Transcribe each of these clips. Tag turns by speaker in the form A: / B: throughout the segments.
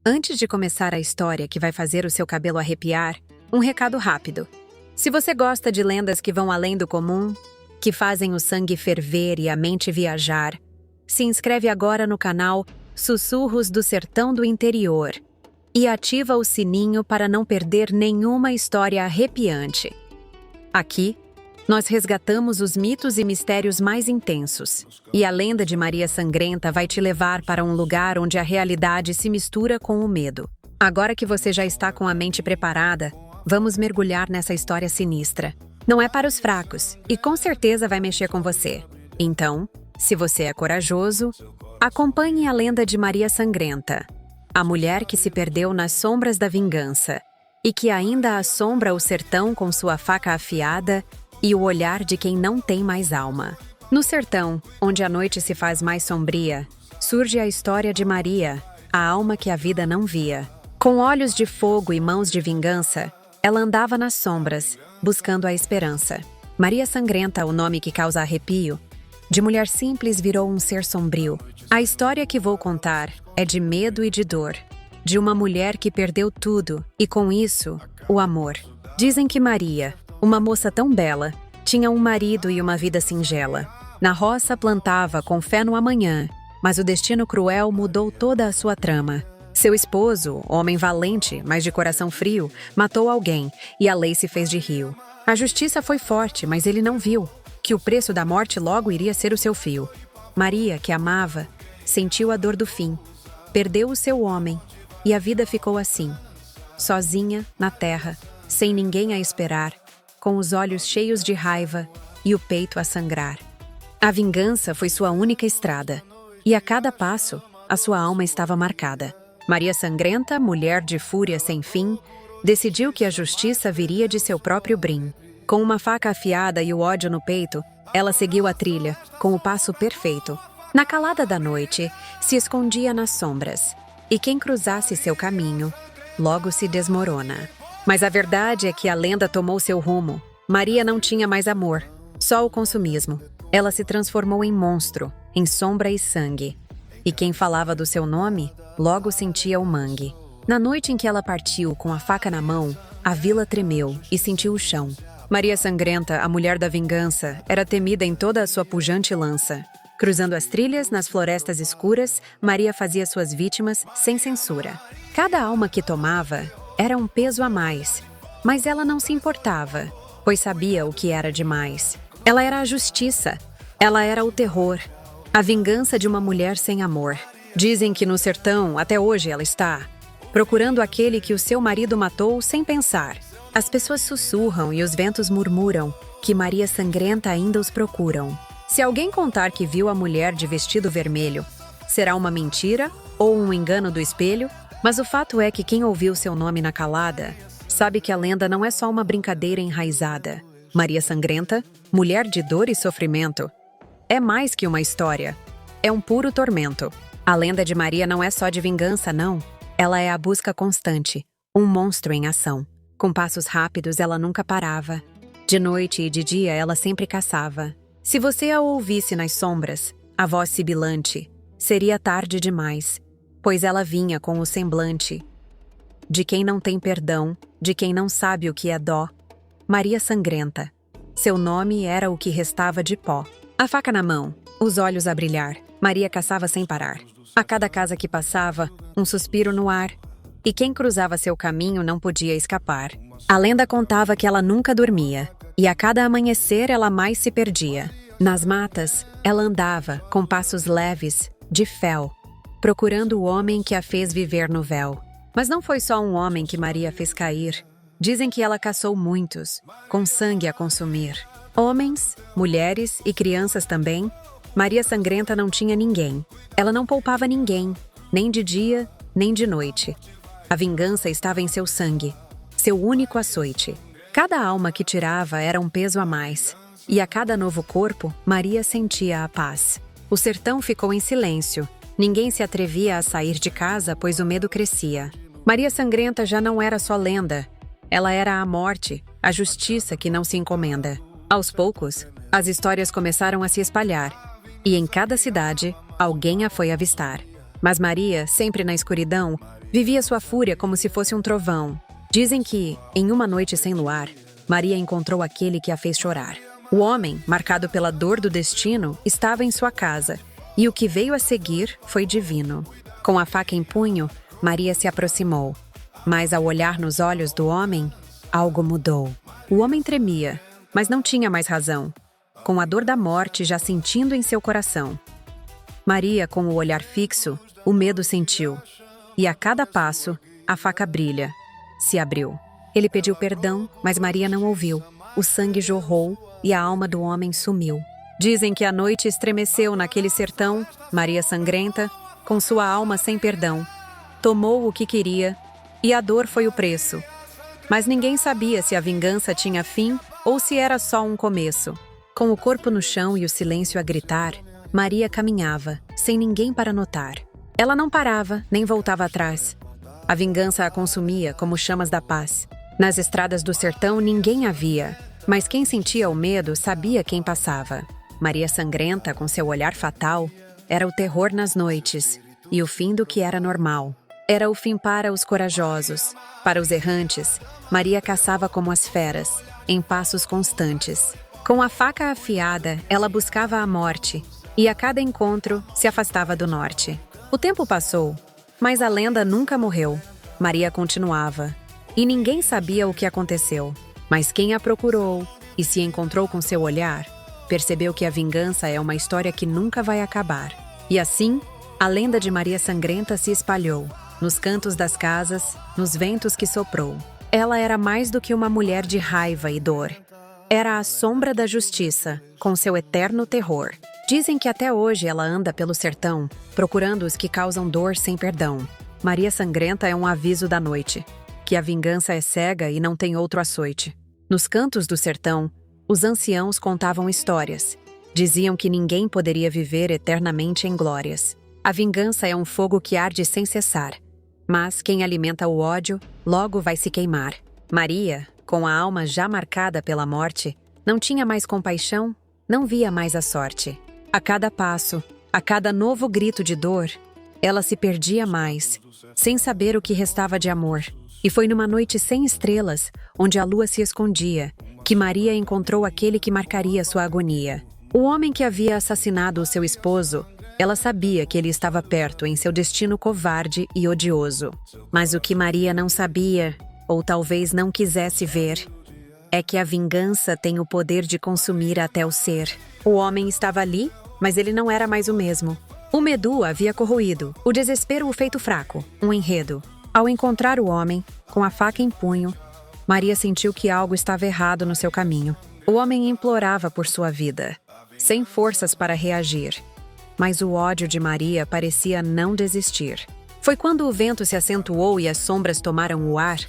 A: Antes de começar a história que vai fazer o seu cabelo arrepiar, um recado rápido. Se você gosta de lendas que vão além do comum, que fazem o sangue ferver e a mente viajar, se inscreve agora no canal Sussurros do Sertão do Interior e ativa o sininho para não perder nenhuma história arrepiante. Aqui, nós resgatamos os mitos e mistérios mais intensos, e a lenda de Maria Sangrenta vai te levar para um lugar onde a realidade se mistura com o medo. Agora que você já está com a mente preparada, vamos mergulhar nessa história sinistra. Não é para os fracos, e com certeza vai mexer com você. Então, se você é corajoso, acompanhe a lenda de Maria Sangrenta, a mulher que se perdeu nas sombras da vingança, e que ainda assombra o sertão com sua faca afiada e o olhar de quem não tem mais alma. No sertão, onde a noite se faz mais sombria, surge a história de Maria, a alma que a vida não via. Com olhos de fogo e mãos de vingança, ela andava nas sombras, buscando a esperança. Maria Sangrenta, o nome que causa arrepio, de mulher simples virou um ser sombrio. A história que vou contar é de medo e de dor, de uma mulher que perdeu tudo e, com isso, o amor. Dizem que Maria, uma moça tão bela, tinha um marido e uma vida singela. Na roça plantava com fé no amanhã, mas o destino cruel mudou toda a sua trama. Seu esposo, homem valente, mas de coração frio, matou alguém e a lei se fez de rio. A justiça foi forte, mas ele não viu que o preço da morte logo iria ser o seu fio. Maria, que amava, sentiu a dor do fim. Perdeu o seu homem e a vida ficou assim, sozinha na terra, sem ninguém a esperar, com os olhos cheios de raiva e o peito a sangrar. A vingança foi sua única estrada, e a cada passo, a sua alma estava marcada. Maria Sangrenta, mulher de fúria sem fim, decidiu que a justiça viria de seu próprio brim. Com uma faca afiada e o ódio no peito, ela seguiu a trilha, com o passo perfeito. Na calada da noite, se escondia nas sombras, e quem cruzasse seu caminho, logo se desmorona. Mas a verdade é que a lenda tomou seu rumo. Maria não tinha mais amor, só o consumismo. Ela se transformou em monstro, em sombra e sangue. E quem falava do seu nome, logo sentia o mangue. Na noite em que ela partiu com a faca na mão, a vila tremeu e sentiu o chão. Maria Sangrenta, a mulher da vingança, era temida em toda a sua pujante lança. Cruzando as trilhas, nas florestas escuras, Maria fazia suas vítimas sem censura. Cada alma que tomava era um peso a mais, mas ela não se importava, pois sabia o que era demais. Ela era a justiça, ela era o terror, a vingança de uma mulher sem amor. Dizem que no sertão, até hoje ela está, procurando aquele que o seu marido matou sem pensar. As pessoas sussurram e os ventos murmuram que Maria Sangrenta ainda os procuram. Se alguém contar que viu a mulher de vestido vermelho, será uma mentira ou um engano do espelho? Mas o fato é que quem ouviu seu nome na calada sabe que a lenda não é só uma brincadeira enraizada. Maria Sangrenta, mulher de dor e sofrimento, é mais que uma história. É um puro tormento. A lenda de Maria não é só de vingança, não. Ela é a busca constante, um monstro em ação. Com passos rápidos, ela nunca parava. De noite e de dia, ela sempre caçava. Se você a ouvisse nas sombras, a voz sibilante, seria tarde demais, pois ela vinha com o semblante de quem não tem perdão, de quem não sabe o que é dó. Maria Sangrenta. Seu nome era o que restava de pó. A faca na mão, os olhos a brilhar, Maria caçava sem parar. A cada casa que passava, um suspiro no ar, e quem cruzava seu caminho não podia escapar. A lenda contava que ela nunca dormia, e a cada amanhecer ela mais se perdia. Nas matas, ela andava, com passos leves, de fel, procurando o homem que a fez viver no véu. Mas não foi só um homem que Maria fez cair. Dizem que ela caçou muitos, com sangue a consumir. Homens, mulheres e crianças também. Maria Sangrenta não tinha ninguém. Ela não poupava ninguém, nem de dia, nem de noite. A vingança estava em seu sangue, seu único açoite. Cada alma que tirava era um peso a mais. E a cada novo corpo, Maria sentia a paz. O sertão ficou em silêncio. Ninguém se atrevia a sair de casa, pois o medo crescia. Maria Sangrenta já não era só lenda. Ela era a morte, a justiça que não se encomenda. Aos poucos, as histórias começaram a se espalhar. E em cada cidade, alguém a foi avistar. Mas Maria, sempre na escuridão, Vivia sua fúria como se fosse um trovão. Dizem que, em uma noite sem luar, Maria encontrou aquele que a fez chorar. O homem, marcado pela dor do destino, estava em sua casa, e o que veio a seguir foi divino. Com a faca em punho, Maria se aproximou. Mas ao olhar nos olhos do homem, algo mudou. O homem tremia, mas não tinha mais razão, com a dor da morte já sentindo em seu coração. Maria, com o olhar fixo, o medo sentiu. E a cada passo, a faca brilha. Se abriu. Ele pediu perdão, mas Maria não ouviu. O sangue jorrou e a alma do homem sumiu. Dizem que a noite estremeceu naquele sertão, Maria sangrenta, com sua alma sem perdão. Tomou o que queria, e a dor foi o preço. Mas ninguém sabia se a vingança tinha fim ou se era só um começo. Com o corpo no chão e o silêncio a gritar, Maria caminhava, sem ninguém para notar. Ela não parava, nem voltava atrás. A vingança a consumia como chamas da paz. Nas estradas do sertão ninguém a via, mas quem sentia o medo sabia quem passava. Maria sangrenta, com seu olhar fatal, era o terror nas noites, e o fim do que era normal. Era o fim para os corajosos. Para os errantes, Maria caçava como as feras, em passos constantes. Com a faca afiada, ela buscava a morte, e a cada encontro se afastava do norte. O tempo passou, mas a lenda nunca morreu. Maria continuava, e ninguém sabia o que aconteceu. Mas quem a procurou e se encontrou com seu olhar, percebeu que a vingança é uma história que nunca vai acabar. E assim, a lenda de Maria Sangrenta se espalhou, nos cantos das casas, nos ventos que soprou. Ela era mais do que uma mulher de raiva e dor. Era a sombra da justiça, com seu eterno terror. Dizem que até hoje ela anda pelo sertão, procurando os que causam dor sem perdão. Maria Sangrenta é um aviso da noite, que a vingança é cega e não tem outro açoite. Nos cantos do sertão, os anciãos contavam histórias. Diziam que ninguém poderia viver eternamente em glórias. A vingança é um fogo que arde sem cessar. Mas quem alimenta o ódio, logo vai se queimar. Maria, com a alma já marcada pela morte, não tinha mais compaixão, não via mais a sorte. A cada passo, a cada novo grito de dor, ela se perdia mais, sem saber o que restava de amor. E foi numa noite sem estrelas, onde a lua se escondia, que Maria encontrou aquele que marcaria sua agonia. O homem que havia assassinado o seu esposo, ela sabia que ele estava perto em seu destino covarde e odioso. Mas o que Maria não sabia, ou talvez não quisesse ver, é que a vingança tem o poder de consumir até o ser. O homem estava ali, mas ele não era mais o mesmo. O medo o havia corroído, o desespero o feito fraco, um enredo. Ao encontrar o homem, com a faca em punho, Maria sentiu que algo estava errado no seu caminho. O homem implorava por sua vida, sem forças para reagir. Mas o ódio de Maria parecia não desistir. Foi quando o vento se acentuou e as sombras tomaram o ar,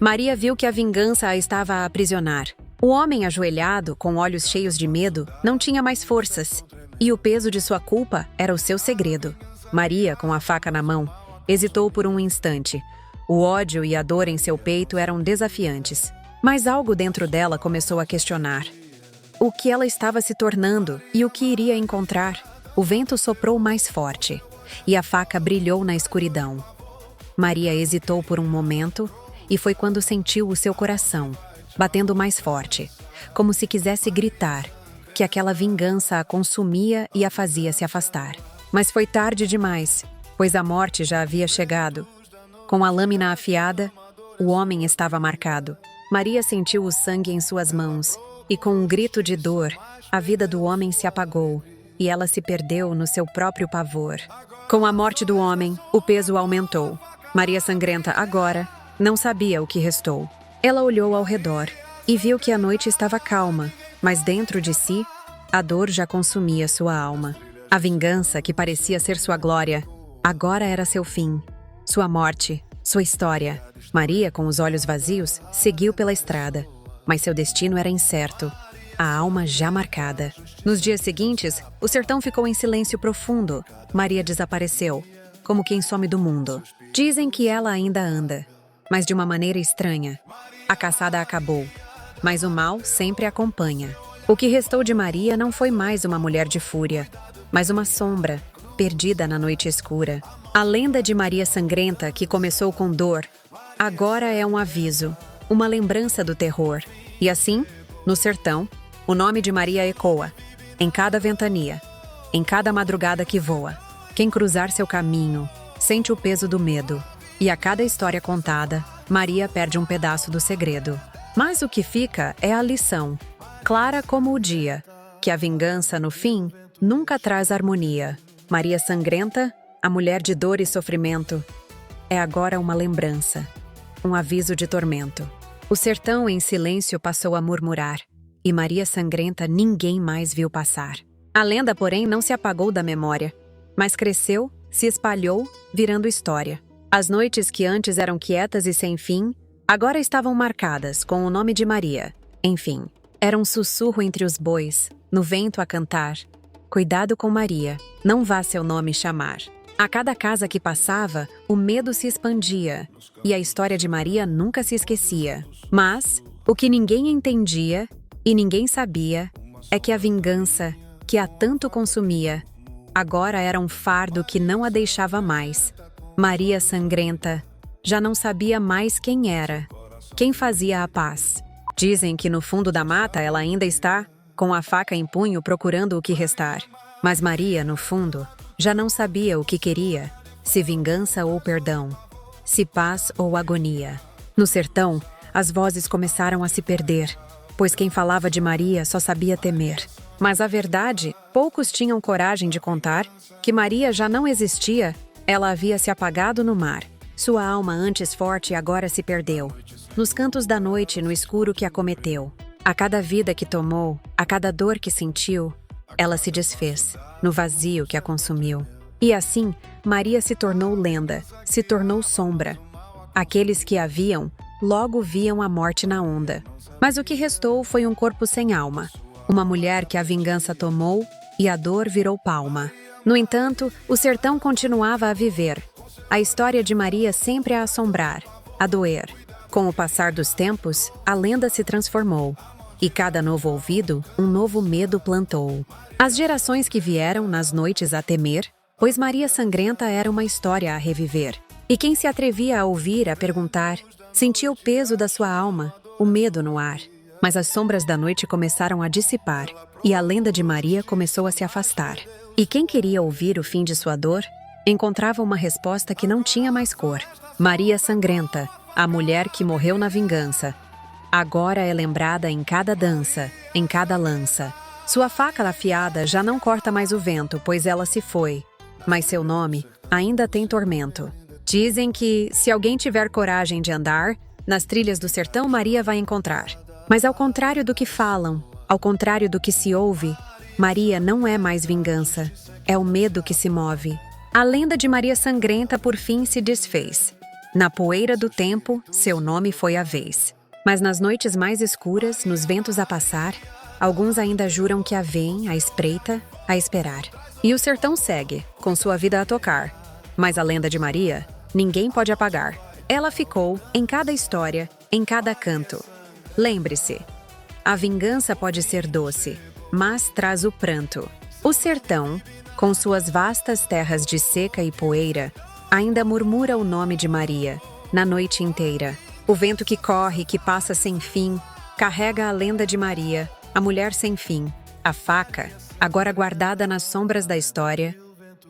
A: Maria viu que a vingança a estava a aprisionar. O homem ajoelhado, com olhos cheios de medo, não tinha mais forças, e o peso de sua culpa era o seu segredo. Maria, com a faca na mão, hesitou por um instante. O ódio e a dor em seu peito eram desafiantes. Mas algo dentro dela começou a questionar. O que ela estava se tornando e o que iria encontrar? O vento soprou mais forte, e a faca brilhou na escuridão. Maria hesitou por um momento, e foi quando sentiu o seu coração, batendo mais forte, como se quisesse gritar, que aquela vingança a consumia e a fazia se afastar. Mas foi tarde demais, pois a morte já havia chegado. Com a lâmina afiada, o homem estava marcado. Maria sentiu o sangue em suas mãos, e com um grito de dor, a vida do homem se apagou, e ela se perdeu no seu próprio pavor. Com a morte do homem, o peso aumentou. Maria Sangrenta, agora, não sabia o que restou. Ela olhou ao redor e viu que a noite estava calma, mas dentro de si, a dor já consumia sua alma. A vingança, que parecia ser sua glória, agora era seu fim, sua morte, sua história. Maria, com os olhos vazios, seguiu pela estrada, mas seu destino era incerto, a alma já marcada. Nos dias seguintes, o sertão ficou em silêncio profundo. Maria desapareceu, como quem some do mundo. Dizem que ela ainda anda, mas de uma maneira estranha. A caçada acabou, mas o mal sempre acompanha. O que restou de Maria não foi mais uma mulher de fúria, mas uma sombra, perdida na noite escura. A lenda de Maria Sangrenta, que começou com dor, agora é um aviso, uma lembrança do terror. E assim, no sertão, o nome de Maria ecoa, em cada ventania, em cada madrugada que voa. Quem cruzar seu caminho, sente o peso do medo. E a cada história contada, Maria perde um pedaço do segredo. Mas o que fica é a lição, clara como o dia, que a vingança, no fim, nunca traz harmonia. Maria Sangrenta, a mulher de dor e sofrimento, é agora uma lembrança, um aviso de tormento. O sertão em silêncio passou a murmurar, e Maria Sangrenta ninguém mais viu passar. A lenda, porém, não se apagou da memória, mas cresceu, se espalhou, virando história. As noites que antes eram quietas e sem fim, agora estavam marcadas com o nome de Maria. Enfim, era um sussurro entre os bois, no vento a cantar. Cuidado com Maria, não vá seu nome chamar. A cada casa que passava, o medo se expandia, e a história de Maria nunca se esquecia. Mas, o que ninguém entendia, e ninguém sabia, é que a vingança, que a tanto consumia, agora era um fardo que não a deixava mais. Maria Sangrenta já não sabia mais quem era, quem fazia a paz. Dizem que no fundo da mata ela ainda está, com a faca em punho procurando o que restar. Mas Maria, no fundo, já não sabia o que queria, se vingança ou perdão, se paz ou agonia. No sertão, as vozes começaram a se perder, pois quem falava de Maria só sabia temer. Mas a verdade, poucos tinham coragem de contar que Maria já não existia, ela havia se apagado no mar. Sua alma, antes forte, agora se perdeu. Nos cantos da noite, no escuro que acometeu. A cada vida que tomou, a cada dor que sentiu, ela se desfez, no vazio que a consumiu. E assim, Maria se tornou lenda, se tornou sombra. Aqueles que a viam, logo viam a morte na onda. Mas o que restou foi um corpo sem alma. Uma mulher que a vingança tomou e a dor virou palma. No entanto, o sertão continuava a viver. A história de Maria sempre a assombrar, a doer. Com o passar dos tempos, a lenda se transformou. E cada novo ouvido, um novo medo plantou. As gerações que vieram nas noites a temer, pois Maria Sangrenta era uma história a reviver. E quem se atrevia a ouvir, a perguntar, sentia o peso da sua alma, o medo no ar. Mas as sombras da noite começaram a dissipar, e a lenda de Maria começou a se afastar. E quem queria ouvir o fim de sua dor, encontrava uma resposta que não tinha mais cor. Maria Sangrenta, a mulher que morreu na vingança, agora é lembrada em cada dança, em cada lança. Sua faca afiada já não corta mais o vento, pois ela se foi. Mas seu nome ainda tem tormento. Dizem que, se alguém tiver coragem de andar, nas trilhas do sertão Maria vai encontrar. Mas ao contrário do que falam, ao contrário do que se ouve, Maria não é mais vingança. É o medo que se move. A lenda de Maria Sangrenta por fim se desfez. Na poeira do tempo, seu nome foi a vez. Mas nas noites mais escuras, nos ventos a passar, alguns ainda juram que a veem, a espreita, a esperar. E o sertão segue, com sua vida a tocar. Mas a lenda de Maria, ninguém pode apagar. Ela ficou em cada história, em cada canto. Lembre-se, a vingança pode ser doce, mas traz o pranto. O sertão, com suas vastas terras de seca e poeira, ainda murmura o nome de Maria, na noite inteira. O vento que corre, que passa sem fim, carrega a lenda de Maria, a mulher sem fim. A faca, agora guardada nas sombras da história,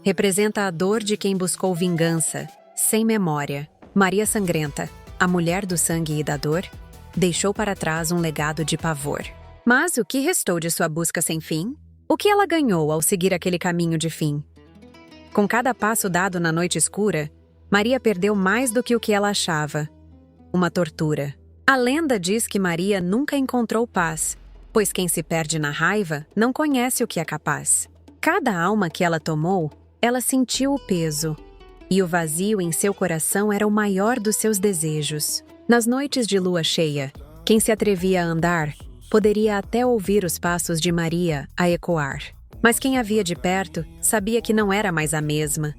A: representa a dor de quem buscou vingança, sem memória. Maria Sangrenta, a mulher do sangue e da dor, deixou para trás um legado de pavor. Mas o que restou de sua busca sem fim? O que ela ganhou ao seguir aquele caminho de fim? Com cada passo dado na noite escura, Maria perdeu mais do que o que ela achava. Uma tortura. A lenda diz que Maria nunca encontrou paz, pois quem se perde na raiva não conhece o que é capaz. Cada alma que ela tomou, ela sentiu o peso, e o vazio em seu coração era o maior dos seus desejos. Nas noites de lua cheia, quem se atrevia a andar, poderia até ouvir os passos de Maria a ecoar. Mas quem a via de perto sabia que não era mais a mesma.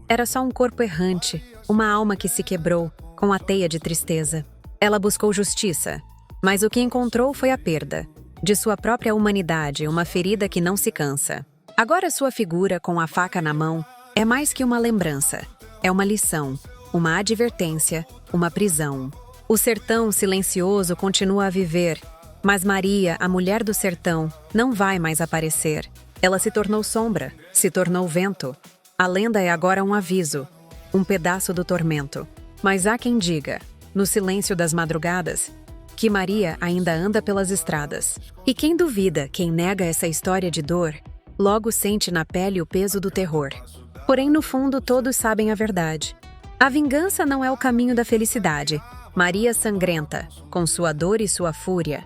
A: Era só um corpo errante, uma alma que se quebrou, com a teia de tristeza. Ela buscou justiça, mas o que encontrou foi a perda de sua própria humanidade, uma ferida que não se cansa. Agora sua figura, com a faca na mão, é mais que uma lembrança. É uma lição, uma advertência, uma prisão. O sertão silencioso continua a viver, mas Maria, a mulher do sertão, não vai mais aparecer. Ela se tornou sombra, se tornou vento. A lenda é agora um aviso, um pedaço do tormento. Mas há quem diga, no silêncio das madrugadas, que Maria ainda anda pelas estradas. E quem duvida, quem nega essa história de dor, logo sente na pele o peso do terror. Porém, no fundo, todos sabem a verdade. A vingança não é o caminho da felicidade. Maria sangrenta, com sua dor e sua fúria,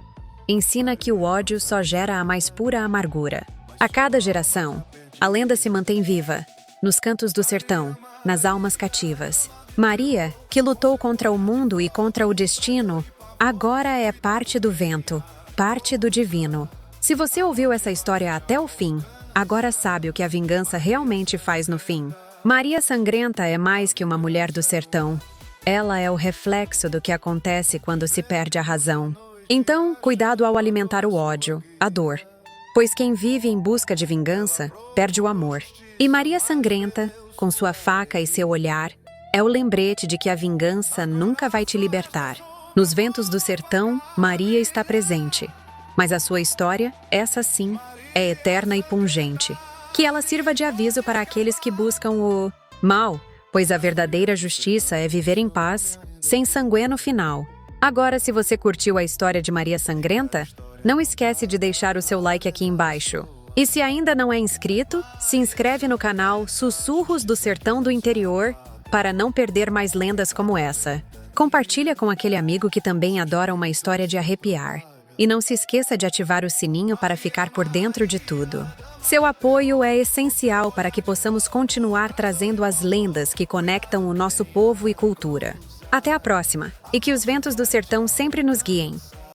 A: ensina que o ódio só gera a mais pura amargura. A cada geração, a lenda se mantém viva, nos cantos do sertão, nas almas cativas. Maria, que lutou contra o mundo e contra o destino, agora é parte do vento, parte do divino. Se você ouviu essa história até o fim, agora sabe o que a vingança realmente faz no fim. Maria Sangrenta é mais que uma mulher do sertão. Ela é o reflexo do que acontece quando se perde a razão. Então, cuidado ao alimentar o ódio, a dor. Pois quem vive em busca de vingança, perde o amor. E Maria Sangrenta, com sua faca e seu olhar, é o lembrete de que a vingança nunca vai te libertar. Nos ventos do sertão, Maria está presente. Mas a sua história, essa sim, é eterna e pungente. Que ela sirva de aviso para aqueles que buscam o mal, pois a verdadeira justiça é viver em paz, sem sangue no final. Agora, se você curtiu a história de Maria Sangrenta, não esquece de deixar o seu like aqui embaixo. E se ainda não é inscrito, se inscreve no canal Sussurros do Sertão do Interior para não perder mais lendas como essa. Compartilha com aquele amigo que também adora uma história de arrepiar. E não se esqueça de ativar o sininho para ficar por dentro de tudo. Seu apoio é essencial para que possamos continuar trazendo as lendas que conectam o nosso povo e cultura. Até a próxima, e que os ventos do sertão sempre nos guiem.